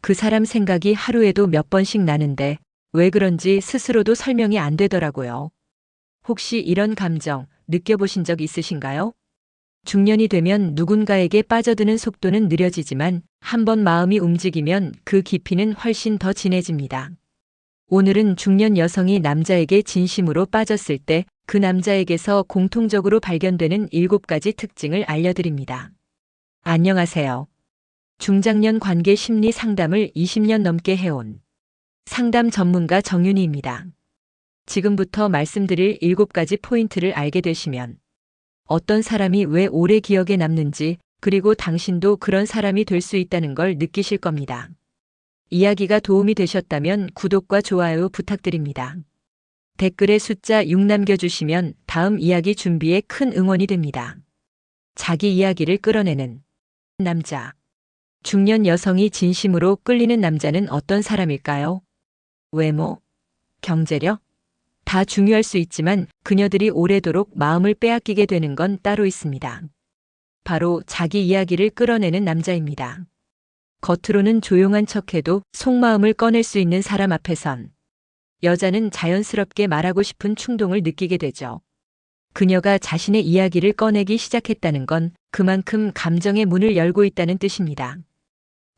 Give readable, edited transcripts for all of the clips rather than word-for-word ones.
그 사람 생각이 하루에도 몇 번씩 나는데 왜 그런지 스스로도 설명이 안 되더라고요. 혹시 이런 감정 느껴보신 적 있으신가요? 중년이 되면 누군가에게 빠져드는 속도는 느려지지만 한번 마음이 움직이면 그 깊이는 훨씬 더 진해집니다. 오늘은 중년 여성이 남자에게 진심으로 빠졌을 때 그 남자에게서 공통적으로 발견되는 7가지 특징을 알려드립니다. 안녕하세요. 중장년 관계 심리 상담을 20년 넘게 해온 상담 전문가 정윤희입니다. 지금부터 말씀드릴 7가지 포인트를 알게 되시면 어떤 사람이 왜 오래 기억에 남는지, 그리고 당신도 그런 사람이 될 수 있다는 걸 느끼실 겁니다. 이야기가 도움이 되셨다면 구독과 좋아요 부탁드립니다. 댓글에 숫자 6 남겨주시면 다음 이야기 준비에 큰 응원이 됩니다. 자기 이야기를 끌어내는 남자. 중년 여성이 진심으로 끌리는 남자는 어떤 사람일까요? 외모, 경제력? 다 중요할 수 있지만 그녀들이 오래도록 마음을 빼앗기게 되는 건 따로 있습니다. 바로 자기 이야기를 끌어내는 남자입니다. 겉으로는 조용한 척해도 속마음을 꺼낼 수 있는 사람 앞에선 여자는 자연스럽게 말하고 싶은 충동을 느끼게 되죠. 그녀가 자신의 이야기를 꺼내기 시작했다는 건 그만큼 감정의 문을 열고 있다는 뜻입니다.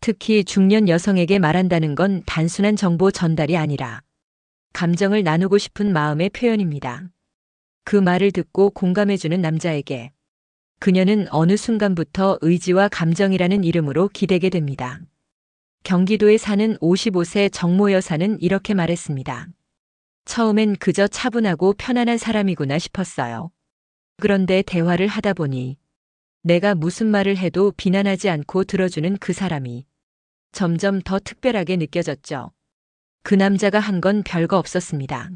특히 중년 여성에게 말한다는 건 단순한 정보 전달이 아니라 감정을 나누고 싶은 마음의 표현입니다. 그 말을 듣고 공감해주는 남자에게 그녀는 어느 순간부터 의지와 감정이라는 이름으로 기대게 됩니다. 경기도에 사는 55세 정모 여사는 이렇게 말했습니다. 처음엔 그저 차분하고 편안한 사람이구나 싶었어요. 그런데 대화를 하다 보니 내가 무슨 말을 해도 비난하지 않고 들어주는 그 사람이 점점 더 특별하게 느껴졌죠. 그 남자가 한 건 별거 없었습니다.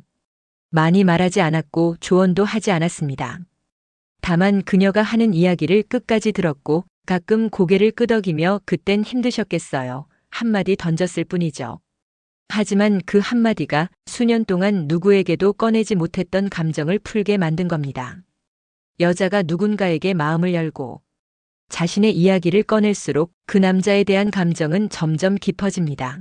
많이 말하지 않았고 조언도 하지 않았습니다. 다만 그녀가 하는 이야기를 끝까지 들었고 가끔 고개를 끄덕이며 그땐 힘드셨겠어요. 한마디 던졌을 뿐이죠. 하지만 그 한마디가 수년 동안 누구에게도 꺼내지 못했던 감정을 풀게 만든 겁니다. 여자가 누군가에게 마음을 열고 자신의 이야기를 꺼낼수록 그 남자에 대한 감정은 점점 깊어집니다.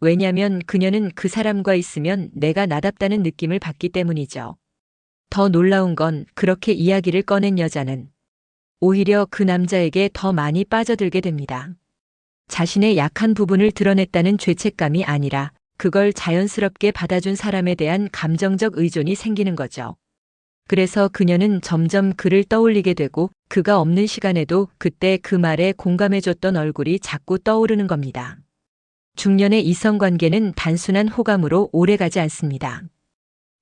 왜냐면 그녀는 그 사람과 있으면 내가 나답다는 느낌을 받기 때문이죠. 더 놀라운 건 그렇게 이야기를 꺼낸 여자는 오히려 그 남자에게 더 많이 빠져들게 됩니다. 자신의 약한 부분을 드러냈다는 죄책감이 아니라 그걸 자연스럽게 받아준 사람에 대한 감정적 의존이 생기는 거죠. 그래서 그녀는 점점 그를 떠올리게 되고 그가 없는 시간에도 그때 그 말에 공감해줬던 얼굴이 자꾸 떠오르는 겁니다. 중년의 이성관계는 단순한 호감으로 오래가지 않습니다.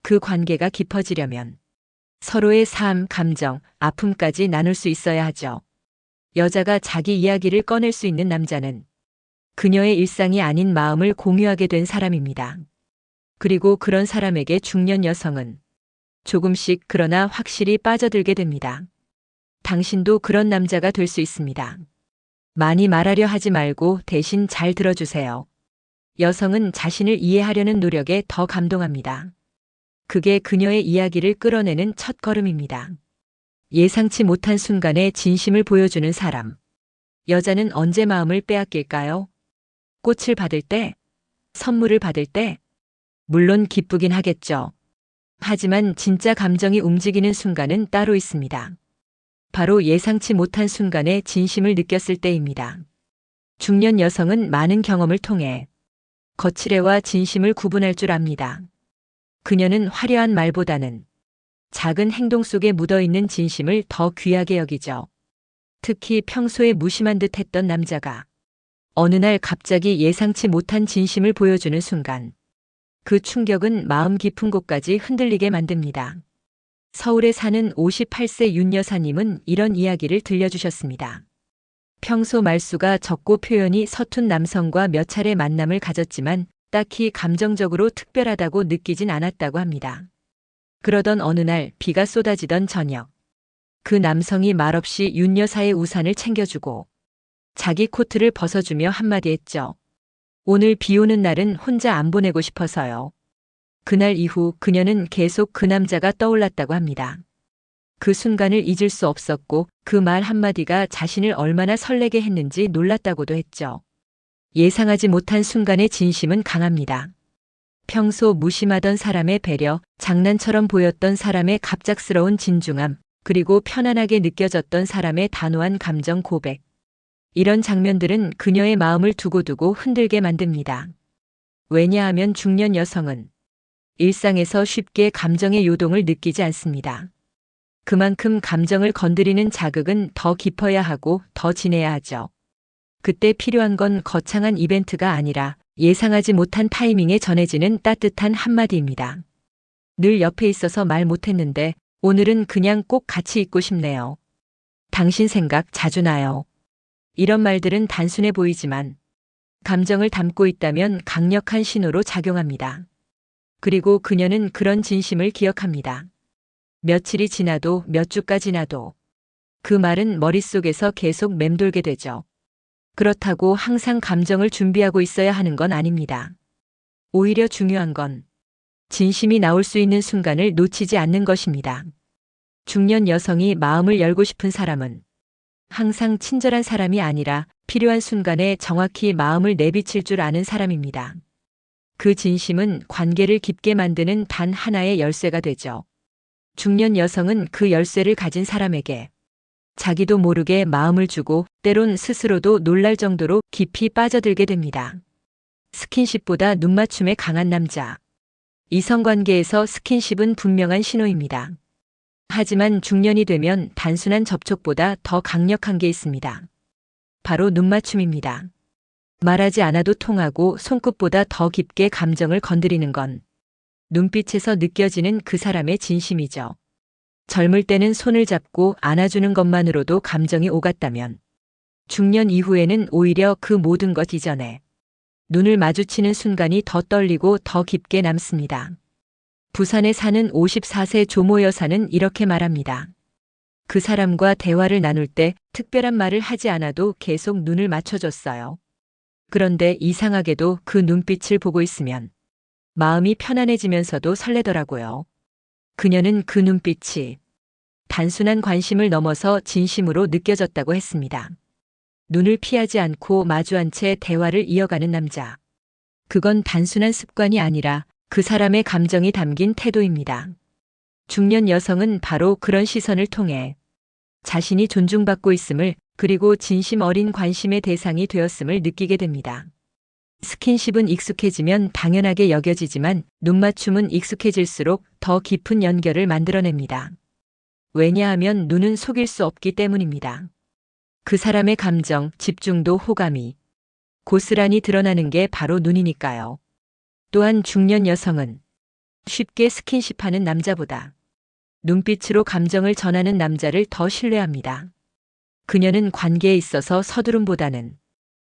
그 관계가 깊어지려면 서로의 삶, 감정, 아픔까지 나눌 수 있어야 하죠. 여자가 자기 이야기를 꺼낼 수 있는 남자는 그녀의 일상이 아닌 마음을 공유하게 된 사람입니다. 그리고 그런 사람에게 중년 여성은 조금씩 그러나 확실히 빠져들게 됩니다. 당신도 그런 남자가 될 수 있습니다. 많이 말하려 하지 말고 대신 잘 들어주세요. 여성은 자신을 이해하려는 노력에 더 감동합니다. 그게 그녀의 이야기를 끌어내는 첫 걸음입니다. 예상치 못한 순간에 진심을 보여주는 사람. 여자는 언제 마음을 빼앗길까요? 꽃을 받을 때? 선물을 받을 때? 물론 기쁘긴 하겠죠. 하지만 진짜 감정이 움직이는 순간은 따로 있습니다. 바로 예상치 못한 순간에 진심을 느꼈을 때입니다. 중년 여성은 많은 경험을 통해 거칠애와 진심을 구분할 줄 압니다. 그녀는 화려한 말보다는 작은 행동 속에 묻어있는 진심을 더 귀하게 여기죠. 특히 평소에 무심한 듯 했던 남자가 어느 날 갑자기 예상치 못한 진심을 보여주는 순간 그 충격은 마음 깊은 곳까지 흔들리게 만듭니다. 서울에 사는 58세 윤 여사님은 이런 이야기를 들려주셨습니다. 평소 말수가 적고 표현이 서툰 남성과 몇 차례 만남을 가졌지만 딱히 감정적으로 특별하다고 느끼진 않았다고 합니다. 그러던 어느 날 비가 쏟아지던 저녁, 그 남성이 말없이 윤 여사의 우산을 챙겨주고 자기 코트를 벗어주며 한마디 했죠. 오늘 비 오는 날은 혼자 안 보내고 싶어서요. 그날 이후 그녀는 계속 그 남자가 떠올랐다고 합니다. 그 순간을 잊을 수 없었고 그 말 한마디가 자신을 얼마나 설레게 했는지 놀랐다고도 했죠. 예상하지 못한 순간의 진심은 강합니다. 평소 무심하던 사람의 배려, 장난처럼 보였던 사람의 갑작스러운 진중함, 그리고 편안하게 느껴졌던 사람의 단호한 감정 고백. 이런 장면들은 그녀의 마음을 두고두고 흔들게 만듭니다. 왜냐하면 중년 여성은 일상에서 쉽게 감정의 요동을 느끼지 않습니다. 그만큼 감정을 건드리는 자극은 더 깊어야 하고 더 진해야 하죠. 그때 필요한 건 거창한 이벤트가 아니라 예상하지 못한 타이밍에 전해지는 따뜻한 한마디입니다. 늘 옆에 있어서 말 못했는데 오늘은 그냥 꼭 같이 있고 싶네요. 당신 생각 자주 나요. 이런 말들은 단순해 보이지만 감정을 담고 있다면 강력한 신호로 작용합니다. 그리고 그녀는 그런 진심을 기억합니다. 며칠이 지나도 몇 주가 지나도 그 말은 머릿속에서 계속 맴돌게 되죠. 그렇다고 항상 감정을 준비하고 있어야 하는 건 아닙니다. 오히려 중요한 건 진심이 나올 수 있는 순간을 놓치지 않는 것입니다. 중년 여성이 마음을 열고 싶은 사람은 항상 친절한 사람이 아니라 필요한 순간에 정확히 마음을 내비칠 줄 아는 사람입니다. 그 진심은 관계를 깊게 만드는 단 하나의 열쇠가 되죠. 중년 여성은 그 열쇠를 가진 사람에게 자기도 모르게 마음을 주고 때론 스스로도 놀랄 정도로 깊이 빠져들게 됩니다. 스킨십보다 눈맞춤에 강한 남자. 이성관계에서 스킨십은 분명한 신호입니다. 하지만 중년이 되면 단순한 접촉보다 더 강력한 게 있습니다. 바로 눈맞춤입니다. 말하지 않아도 통하고 손끝보다 더 깊게 감정을 건드리는 건 눈빛에서 느껴지는 그 사람의 진심이죠. 젊을 때는 손을 잡고 안아주는 것만으로도 감정이 오갔다면 중년 이후에는 오히려 그 모든 것 이전에 눈을 마주치는 순간이 더 떨리고 더 깊게 남습니다. 부산에 사는 54세 조모 여사는 이렇게 말합니다. 그 사람과 대화를 나눌 때 특별한 말을 하지 않아도 계속 눈을 맞춰줬어요. 그런데 이상하게도 그 눈빛을 보고 있으면 마음이 편안해지면서도 설레더라고요. 그녀는 그 눈빛이 단순한 관심을 넘어서 진심으로 느껴졌다고 했습니다. 눈을 피하지 않고 마주한 채 대화를 이어가는 남자. 그건 단순한 습관이 아니라 그 사람의 감정이 담긴 태도입니다. 중년 여성은 바로 그런 시선을 통해 자신이 존중받고 있음을 그리고 진심 어린 관심의 대상이 되었음을 느끼게 됩니다. 스킨십은 익숙해지면 당연하게 여겨지지만 눈맞춤은 익숙해질수록 더 깊은 연결을 만들어냅니다. 왜냐하면 눈은 속일 수 없기 때문입니다. 그 사람의 감정, 집중도, 호감이 고스란히 드러나는 게 바로 눈이니까요. 또한 중년 여성은 쉽게 스킨십하는 남자보다 눈빛으로 감정을 전하는 남자를 더 신뢰합니다. 그녀는 관계에 있어서 서두름보다는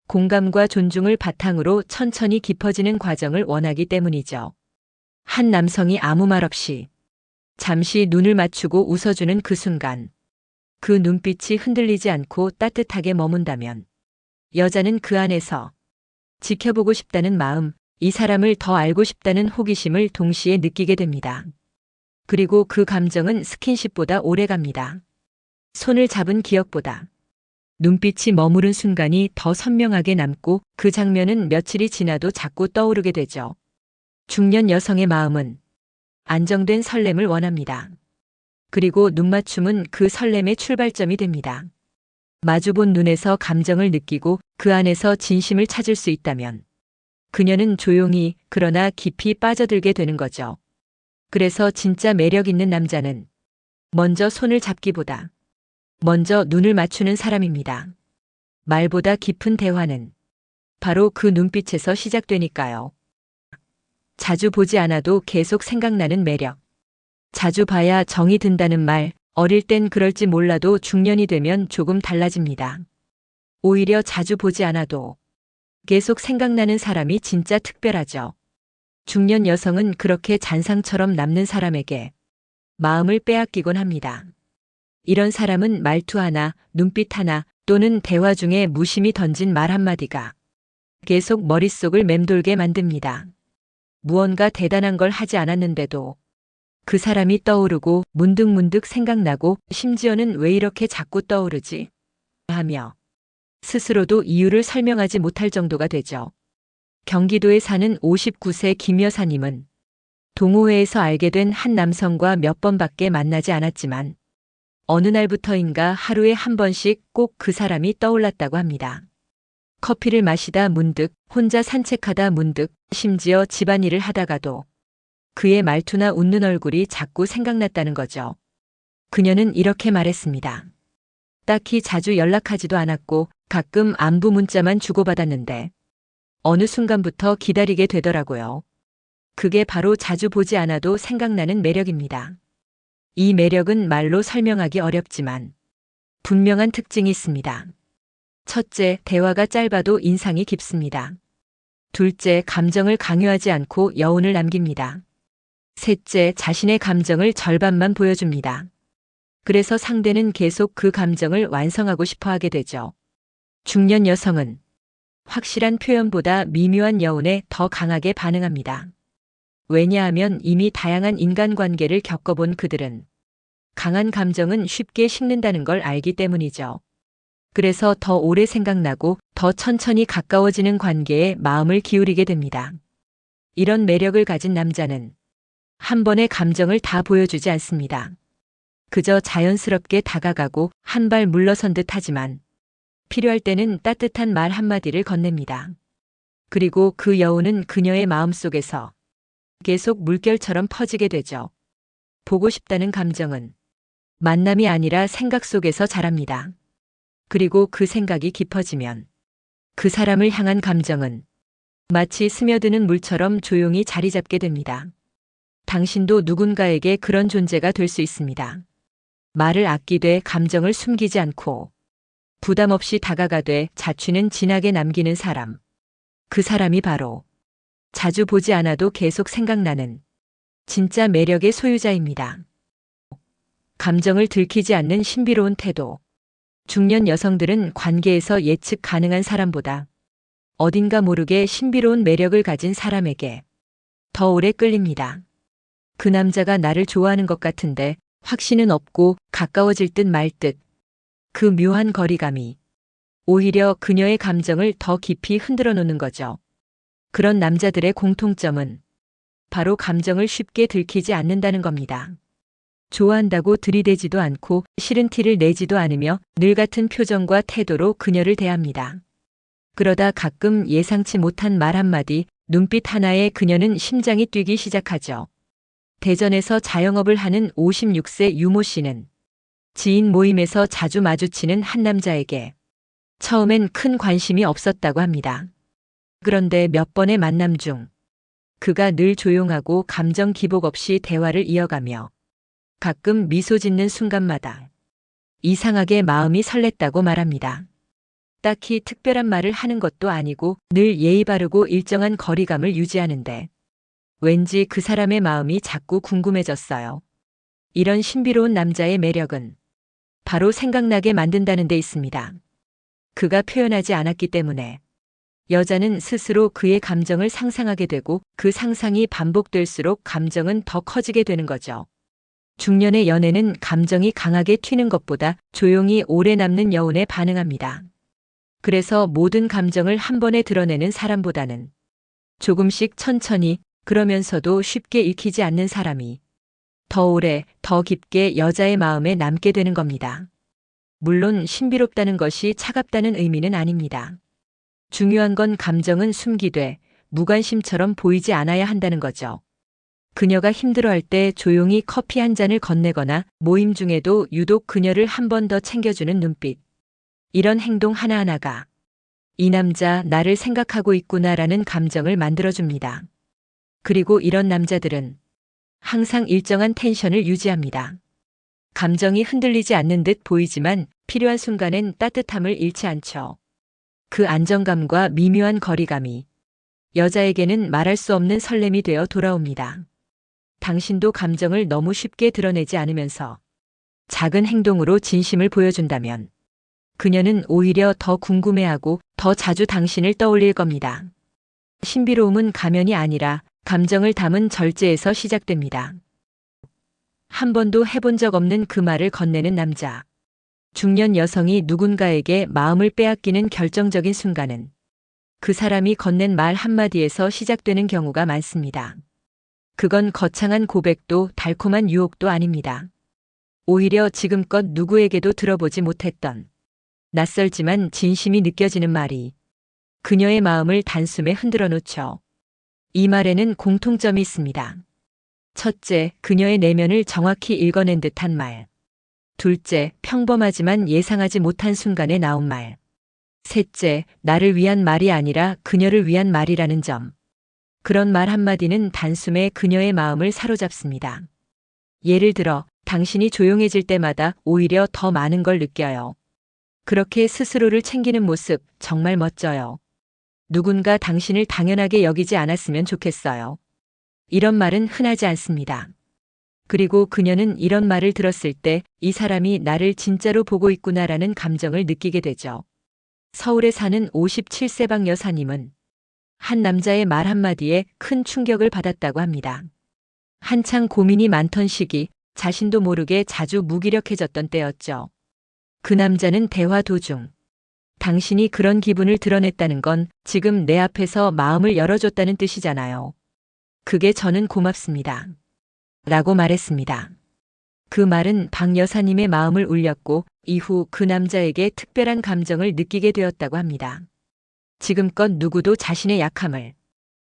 공감과 존중을 바탕으로 천천히 깊어지는 과정을 원하기 때문이죠. 한 남성이 아무 말 없이 잠시 눈을 맞추고 웃어주는 그 순간, 그 눈빛이 흔들리지 않고 따뜻하게 머문다면 여자는 그 안에서 지켜보고 싶다는 마음, 이 사람을 더 알고 싶다는 호기심을 동시에 느끼게 됩니다. 그리고 그 감정은 스킨십보다 오래갑니다. 손을 잡은 기억보다 눈빛이 머무른 순간이 더 선명하게 남고 그 장면은 며칠이 지나도 자꾸 떠오르게 되죠. 중년 여성의 마음은 안정된 설렘을 원합니다. 그리고 눈맞춤은 그 설렘의 출발점이 됩니다. 마주본 눈에서 감정을 느끼고 그 안에서 진심을 찾을 수 있다면 그녀는 조용히 그러나 깊이 빠져들게 되는 거죠. 그래서 진짜 매력 있는 남자는 먼저 손을 잡기보다 먼저 눈을 맞추는 사람입니다. 말보다 깊은 대화는 바로 그 눈빛에서 시작되니까요. 자주 보지 않아도 계속 생각나는 매력. 자주 봐야 정이 든다는 말, 어릴 땐 그럴지 몰라도 중년이 되면 조금 달라집니다. 오히려 자주 보지 않아도 계속 생각나는 사람이 진짜 특별하죠. 중년 여성은 그렇게 잔상처럼 남는 사람에게 마음을 빼앗기곤 합니다. 이런 사람은 말투 하나, 눈빛 하나 또는 대화 중에 무심히 던진 말 한마디가 계속 머릿속을 맴돌게 만듭니다. 무언가 대단한 걸 하지 않았는데도 그 사람이 떠오르고 문득문득 생각나고 심지어는 왜 이렇게 자꾸 떠오르지? 하며 스스로도 이유를 설명하지 못할 정도가 되죠. 경기도에 사는 59세 김 여사님은 동호회에서 알게 된 한 남성과 몇 번밖에 만나지 않았지만 어느 날부터인가 하루에 한 번씩 꼭 그 사람이 떠올랐다고 합니다. 커피를 마시다 문득, 혼자 산책하다 문득, 심지어 집안일을 하다가도 그의 말투나 웃는 얼굴이 자꾸 생각났다는 거죠. 그녀는 이렇게 말했습니다. 딱히 자주 연락하지도 않았고 가끔 안부 문자만 주고받았는데 어느 순간부터 기다리게 되더라고요. 그게 바로 자주 보지 않아도 생각나는 매력입니다. 이 매력은 말로 설명하기 어렵지만 분명한 특징이 있습니다. 첫째, 대화가 짧아도 인상이 깊습니다. 둘째, 감정을 강요하지 않고 여운을 남깁니다. 셋째, 자신의 감정을 절반만 보여줍니다. 그래서 상대는 계속 그 감정을 완성하고 싶어 하게 되죠. 중년 여성은 확실한 표현보다 미묘한 여운에 더 강하게 반응합니다. 왜냐하면 이미 다양한 인간관계를 겪어본 그들은 강한 감정은 쉽게 식는다는 걸 알기 때문이죠. 그래서 더 오래 생각나고 더 천천히 가까워지는 관계에 마음을 기울이게 됩니다. 이런 매력을 가진 남자는 한 번의 감정을 다 보여주지 않습니다. 그저 자연스럽게 다가가고 한 발 물러선 듯 하지만 필요할 때는 따뜻한 말 한마디를 건넵니다. 그리고 그 여운은 그녀의 마음속에서 계속 물결처럼 퍼지게 되죠. 보고 싶다는 감정은 만남이 아니라 생각 속에서 자랍니다. 그리고 그 생각이 깊어지면 그 사람을 향한 감정은 마치 스며드는 물처럼 조용히 자리 잡게 됩니다. 당신도 누군가에게 그런 존재가 될 수 있습니다. 말을 아끼되 감정을 숨기지 않고 부담 없이 다가가되 자취는 진하게 남기는 사람. 그 사람이 바로 자주 보지 않아도 계속 생각나는 진짜 매력의 소유자입니다. 감정을 들키지 않는 신비로운 태도. 중년 여성들은 관계에서 예측 가능한 사람보다 어딘가 모르게 신비로운 매력을 가진 사람에게 더 오래 끌립니다. 그 남자가 나를 좋아하는 것 같은데 확신은 없고 가까워질 듯 말 듯. 그 묘한 거리감이 오히려 그녀의 감정을 더 깊이 흔들어 놓는 거죠. 그런 남자들의 공통점은 바로 감정을 쉽게 들키지 않는다는 겁니다. 좋아한다고 들이대지도 않고 싫은 티를 내지도 않으며 늘 같은 표정과 태도로 그녀를 대합니다. 그러다 가끔 예상치 못한 말 한마디, 눈빛 하나에 그녀는 심장이 뛰기 시작하죠. 대전에서 자영업을 하는 56세 유모 씨는 지인 모임에서 자주 마주치는 한 남자에게 처음엔 큰 관심이 없었다고 합니다. 그런데 몇 번의 만남 중 그가 늘 조용하고 감정 기복 없이 대화를 이어가며 가끔 미소 짓는 순간마다 이상하게 마음이 설렜다고 말합니다. 딱히 특별한 말을 하는 것도 아니고 늘 예의 바르고 일정한 거리감을 유지하는데 왠지 그 사람의 마음이 자꾸 궁금해졌어요. 이런 신비로운 남자의 매력은 바로 생각나게 만든다는 데 있습니다. 그가 표현하지 않았기 때문에 여자는 스스로 그의 감정을 상상하게 되고 그 상상이 반복될수록 감정은 더 커지게 되는 거죠. 중년의 연애는 감정이 강하게 튀는 것보다 조용히 오래 남는 여운에 반응합니다. 그래서 모든 감정을 한 번에 드러내는 사람보다는 조금씩 천천히 그러면서도 쉽게 읽히지 않는 사람이 더 오래, 더 깊게 여자의 마음에 남게 되는 겁니다. 물론 신비롭다는 것이 차갑다는 의미는 아닙니다. 중요한 건 감정은 숨기되 무관심처럼 보이지 않아야 한다는 거죠. 그녀가 힘들어할 때 조용히 커피 한 잔을 건네거나 모임 중에도 유독 그녀를 한 번 더 챙겨주는 눈빛. 이런 행동 하나하나가 이 남자 나를 생각하고 있구나라는 감정을 만들어줍니다. 그리고 이런 남자들은 항상 일정한 텐션을 유지합니다. 감정이 흔들리지 않는 듯 보이지만 필요한 순간엔 따뜻함을 잃지 않죠. 그 안정감과 미묘한 거리감이 여자에게는 말할 수 없는 설렘이 되어 돌아옵니다. 당신도 감정을 너무 쉽게 드러내지 않으면서 작은 행동으로 진심을 보여준다면 그녀는 오히려 더 궁금해하고 더 자주 당신을 떠올릴 겁니다. 신비로움은 가면이 아니라 감정을 담은 절제에서 시작됩니다. 한 번도 해본 적 없는 그 말을 건네는 남자. 중년 여성이 누군가에게 마음을 빼앗기는 결정적인 순간은 그 사람이 건넨 말 한마디에서 시작되는 경우가 많습니다. 그건 거창한 고백도 달콤한 유혹도 아닙니다. 오히려 지금껏 누구에게도 들어보지 못했던 낯설지만 진심이 느껴지는 말이 그녀의 마음을 단숨에 흔들어 놓죠. 이 말에는 공통점이 있습니다. 첫째, 그녀의 내면을 정확히 읽어낸 듯한 말. 둘째, 평범하지만 예상하지 못한 순간에 나온 말. 셋째, 나를 위한 말이 아니라 그녀를 위한 말이라는 점. 그런 말 한마디는 단숨에 그녀의 마음을 사로잡습니다. 예를 들어, 당신이 조용해질 때마다 오히려 더 많은 걸 느껴요. 그렇게 스스로를 챙기는 모습 정말 멋져요. 누군가 당신을 당연하게 여기지 않았으면 좋겠어요. 이런 말은 흔하지 않습니다. 그리고 그녀는 이런 말을 들었을 때 이 사람이 나를 진짜로 보고 있구나라는 감정을 느끼게 되죠. 서울에 사는 57세 박 여사님은 한 남자의 말 한마디에 큰 충격을 받았다고 합니다. 한창 고민이 많던 시기, 자신도 모르게 자주 무기력해졌던 때였죠. 그 남자는 대화 도중 당신이 그런 기분을 드러냈다는 건 지금 내 앞에서 마음을 열어줬다는 뜻이잖아요. 그게 저는 고맙습니다. 라고 말했습니다. 그 말은 박 여사님의 마음을 울렸고 이후 그 남자에게 특별한 감정을 느끼게 되었다고 합니다. 지금껏 누구도 자신의 약함을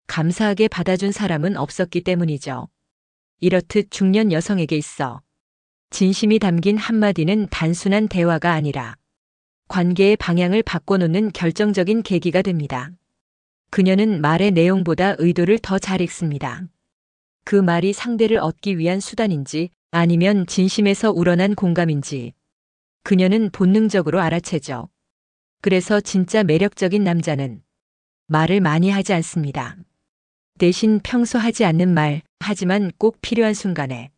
감사하게 받아준 사람은 없었기 때문이죠. 이렇듯 중년 여성에게 있어 진심이 담긴 한마디는 단순한 대화가 아니라 관계의 방향을 바꿔놓는 결정적인 계기가 됩니다. 그녀는 말의 내용보다 의도를 더 잘 읽습니다. 그 말이 상대를 얻기 위한 수단인지 아니면 진심에서 우러난 공감인지 그녀는 본능적으로 알아채죠. 그래서 진짜 매력적인 남자는 말을 많이 하지 않습니다. 대신 평소 하지 않는 말, 하지만 꼭 필요한 순간에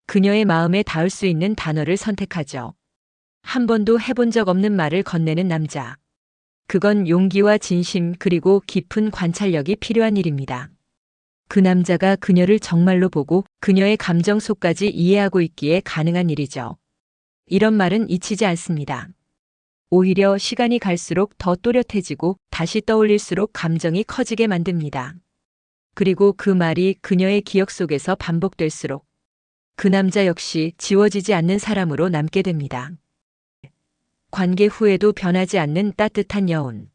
그녀의 마음에 닿을 수 있는 단어를 선택하죠. 한 번도 해본 적 없는 말을 건네는 남자. 그건 용기와 진심 그리고 깊은 관찰력이 필요한 일입니다. 그 남자가 그녀를 정말로 보고 그녀의 감정 속까지 이해하고 있기에 가능한 일이죠. 이런 말은 잊히지 않습니다. 오히려 시간이 갈수록 더 또렷해지고 다시 떠올릴수록 감정이 커지게 만듭니다. 그리고 그 말이 그녀의 기억 속에서 반복될수록 그 남자 역시 지워지지 않는 사람으로 남게 됩니다. 관계 후에도 변하지 않는 따뜻한 여운.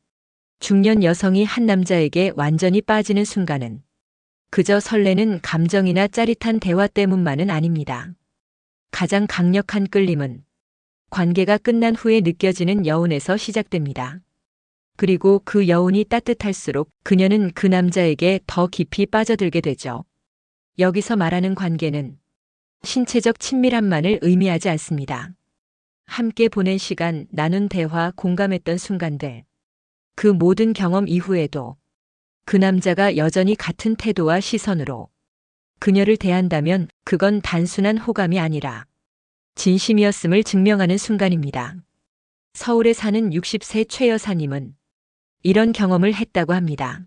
중년 여성이 한 남자에게 완전히 빠지는 순간은 그저 설레는 감정이나 짜릿한 대화 때문만은 아닙니다. 가장 강력한 끌림은 관계가 끝난 후에 느껴지는 여운에서 시작됩니다. 그리고 그 여운이 따뜻할수록 그녀는 그 남자에게 더 깊이 빠져들게 되죠. 여기서 말하는 관계는 신체적 친밀함만을 의미하지 않습니다. 함께 보낸 시간, 나눈 대화, 공감했던 순간들. 그 모든 경험 이후에도 그 남자가 여전히 같은 태도와 시선으로 그녀를 대한다면 그건 단순한 호감이 아니라 진심이었음을 증명하는 순간입니다. 서울에 사는 60세 최 여사님은 이런 경험을 했다고 합니다.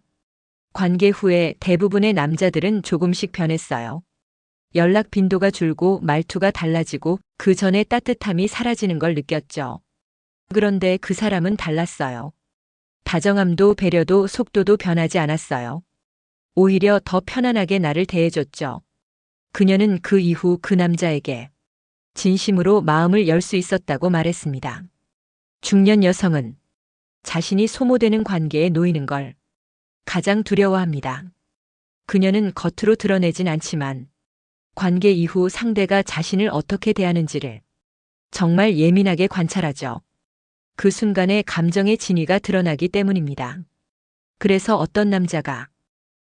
관계 후에 대부분의 남자들은 조금씩 변했어요. 연락 빈도가 줄고 말투가 달라지고 그 전의 따뜻함이 사라지는 걸 느꼈죠. 그런데 그 사람은 달랐어요. 다정함도 배려도 속도도 변하지 않았어요. 오히려 더 편안하게 나를 대해줬죠. 그녀는 그 이후 그 남자에게 진심으로 마음을 열 수 있었다고 말했습니다. 중년 여성은 자신이 소모되는 관계에 놓이는 걸 가장 두려워합니다. 그녀는 겉으로 드러내진 않지만 관계 이후 상대가 자신을 어떻게 대하는지를 정말 예민하게 관찰하죠. 그 순간에 감정의 진위가 드러나기 때문입니다. 그래서 어떤 남자가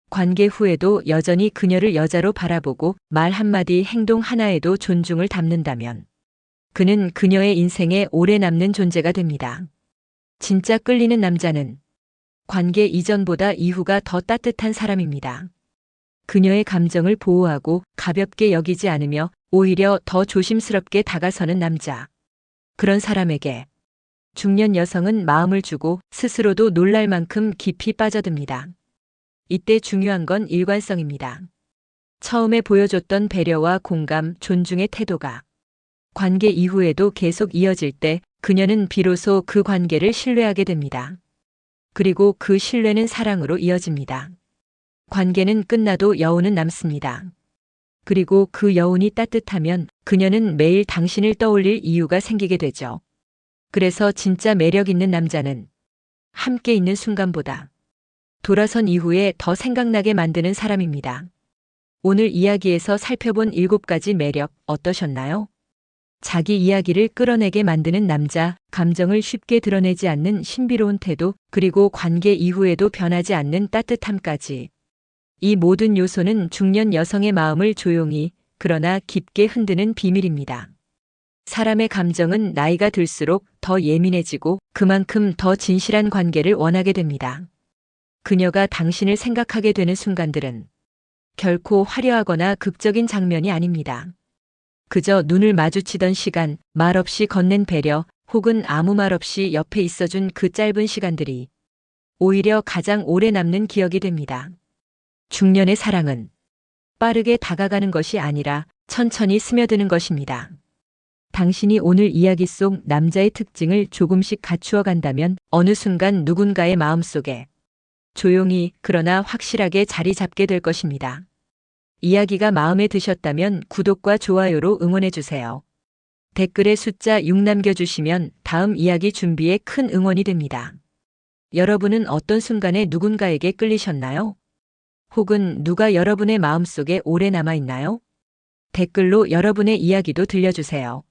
관계 후에도 여전히 그녀를 여자로 바라보고 말 한마디 행동 하나에도 존중을 담는다면 그는 그녀의 인생에 오래 남는 존재가 됩니다. 진짜 끌리는 남자는 관계 이전보다 이후가 더 따뜻한 사람입니다. 그녀의 감정을 보호하고 가볍게 여기지 않으며 오히려 더 조심스럽게 다가서는 남자. 그런 사람에게 중년 여성은 마음을 주고 스스로도 놀랄 만큼 깊이 빠져듭니다. 이때 중요한 건 일관성입니다. 처음에 보여줬던 배려와 공감, 존중의 태도가 관계 이후에도 계속 이어질 때 그녀는 비로소 그 관계를 신뢰하게 됩니다. 그리고 그 신뢰는 사랑으로 이어집니다. 관계는 끝나도 여운은 남습니다. 그리고 그 여운이 따뜻하면 그녀는 매일 당신을 떠올릴 이유가 생기게 되죠. 그래서 진짜 매력 있는 남자는 함께 있는 순간보다 돌아선 이후에 더 생각나게 만드는 사람입니다. 오늘 이야기에서 살펴본 7가지 매력 어떠셨나요? 자기 이야기를 끌어내게 만드는 남자, 감정을 쉽게 드러내지 않는 신비로운 태도, 그리고 관계 이후에도 변하지 않는 따뜻함까지. 이 모든 요소는 중년 여성의 마음을 조용히, 그러나 깊게 흔드는 비밀입니다. 사람의 감정은 나이가 들수록 더 예민해지고 그만큼 더 진실한 관계를 원하게 됩니다. 그녀가 당신을 생각하게 되는 순간들은 결코 화려하거나 극적인 장면이 아닙니다. 그저 눈을 마주치던 시간, 말없이 건넨 배려, 혹은 아무 말 없이 옆에 있어준 그 짧은 시간들이 오히려 가장 오래 남는 기억이 됩니다. 중년의 사랑은 빠르게 다가가는 것이 아니라 천천히 스며드는 것입니다. 당신이 오늘 이야기 속 남자의 특징을 조금씩 갖추어 간다면 어느 순간 누군가의 마음속에 조용히 그러나 확실하게 자리 잡게 될 것입니다. 이야기가 마음에 드셨다면 구독과 좋아요로 응원해주세요. 댓글에 숫자 6 남겨주시면 다음 이야기 준비에 큰 응원이 됩니다. 여러분은 어떤 순간에 누군가에게 끌리셨나요? 혹은 누가 여러분의 마음속에 오래 남아있나요? 댓글로 여러분의 이야기도 들려주세요.